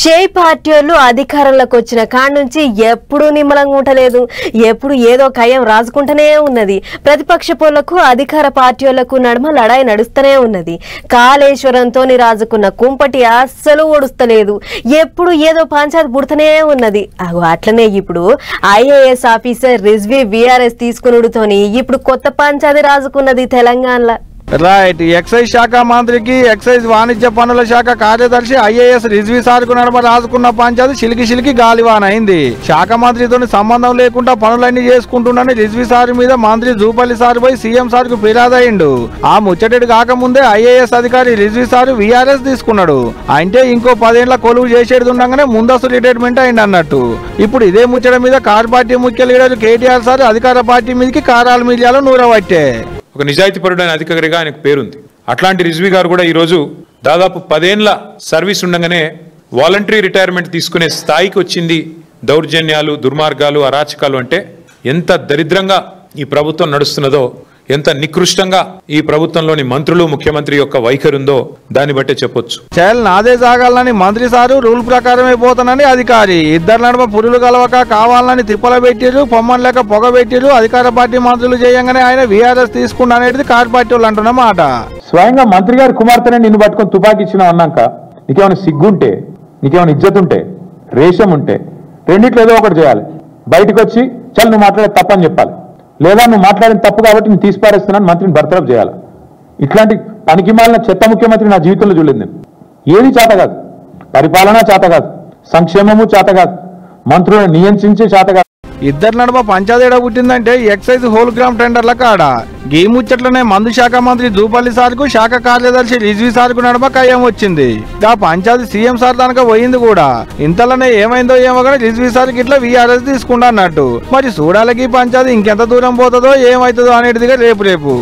షేయ్ పార్టీలు అధికారంలోకి వచ్చిన కాడ నుంచి ఎప్పుడూ నిమ్మలంగా ఉండలేదు. ఎప్పుడు ఏదో కయం రాజుకుంటూనే ఉన్నది. ప్రతిపక్ష పోలకు అధికార పార్టీలకు నడుమ లడాయి నడుస్తూనే ఉన్నది. కాళేశ్వరంతో రాజుకున్న కుంపటి అస్సలు ఓడుస్తలేదు. ఎప్పుడు ఏదో పంచాయతీ పుడుతూనే ఉన్నది. అట్లనే ఇప్పుడు ఐఏఎస్ ఆఫీసర్ రిజ్వీ వీఆర్ఎస్ తీసుకునుడుతోని ఇప్పుడు కొత్త పంచాయతీ రాజుకున్నది తెలంగాణలో. రైట్. ఎక్సైజ్ శాఖ మంత్రికి ఎక్సైజ్ వాణిజ్య పన్నుల శాఖ కార్యదర్శి ఐఏఎస్ రిజ్వీ సార్కు నడుమ రాజుకున్న పంచాయతీ చిలికి గాలివాన అయింది. శాఖ మంత్రితో సంబంధం లేకుండా పనులన్నీ చేసుకుంటున్నాను రిజ్వీ సార్ మీద మంత్రి జూపల్లి సార్ పోయి సీఎం సార్ కు ఫిర్యాదయ్యిండు. ఆ ముచ్చటెడు కాకముందే ఐఏఎస్ అధికారి రిజ్వీ సార్ వీఆర్ఎస్ తీసుకున్నాడు. అంటే ఇంకో 10 ఏళ్ల కొలువు చేసేది ఉండగానే ముందస్తు రిటైర్మెంట్ అయింది అన్నట్టు. ఇప్పుడు ఇదే ముచ్చట మీద కార్ పార్టీ ముఖ్య లీడర్ కేటీఆర్ సార్ అధికార పార్టీ మీదకి కారాల మీడియాలో నూరవట్టే. ఒక నిజాయితీపరుడైన అధికారిగా ఆయనకు పేరుంది. అట్లాంటి రిజ్వీ గారు కూడా ఈరోజు దాదాపు 10 ఏళ్ల సర్వీస్ ఉండగానే వాలంటరీ రిటైర్మెంట్ తీసుకునే స్థాయికి వచ్చింది. దౌర్జన్యాలు, దుర్మార్గాలు, అరాచకాలు అంటే ఎంత దరిద్రంగా ఈ ప్రభుత్వం నడుస్తున్నదో, ఎంత నికృష్టంగా ఈ ప్రభుత్వంలోని మంత్రులు, ముఖ్యమంత్రి యొక్క వైఖరి ఉందో దాన్ని బట్టే చెప్పొచ్చు. నాదే సాగాలని మంత్రి సారు రూల్ ప్రకారమే పోతానని అధికారి. ఇద్దరు నడుమ పురులు కలవక కావాలని తిప్పల పెట్టిరు, పొమ్మన్ లేక పొగ పెట్టిరు. అధికార పార్టీ మంత్రులు చేయంగానే ఆయన వీఆర్ఎస్ తీసుకున్నా అనేది కార్ పార్టీ వాళ్ళు అంటున్న మాట. స్వయంగా మంత్రి గారి కుమార్తెనే నిన్ను పట్టుకొని తుపాకి ఇచ్చినావు అన్నాక నీకేమైనా సిగ్గుంటే, నీకేమైనా ఇజ్జత్ ఉంటే, రేషం ఉంటే రెండిట్లో ఏదో ఒకటి చేయాలి. బయటకు వచ్చి చల్ నువ్వు మాట్లాడే తప్పని చెప్పాలి. లేదా నువ్వు మాట్లాడిన తప్పు కాబట్టి నేను తీసిపారేస్తున్నాను మంత్రిని బర్తరఫ్ చేయాలి. ఇట్లాంటి పనికి మాలిన చెత్త ముఖ్యమంత్రి నా జీవితంలో చూడలేదు నేను. ఏది చేత కాదు, పరిపాలన చేత కాదు, సంక్షేమము చేత కాదు, మంత్రులను నియంత్రించే చేత కాదు. ఇద్దరు నడుమ పంచాయతీ పుట్టిందంటే ఎక్సైజ్ హోల్ గ్రామ్ టెండర్ల కాడ. గీ ముచ్చట్లనే మందు శాఖ మంత్రి జూపల్లి సార్కు శాఖ కార్యదర్శి రిజ్వీ సార్కు నడుమ కయ్యం వచ్చింది. ఆ పంచాయతీ సీఎం సార్ దానిక పోయింది కూడా. ఇంతలోనే ఏమైందో ఏమో కానీ రిజ్వీ సార్కి ఇట్లా వీఆర్ఎస్ తీసుకుంటా అన్నట్టు. మరి చూడాలకి పంచాయతీ ఇంకెంత దూరం పోతుందో ఏమవుతుందో అనేటిదిగా రేపు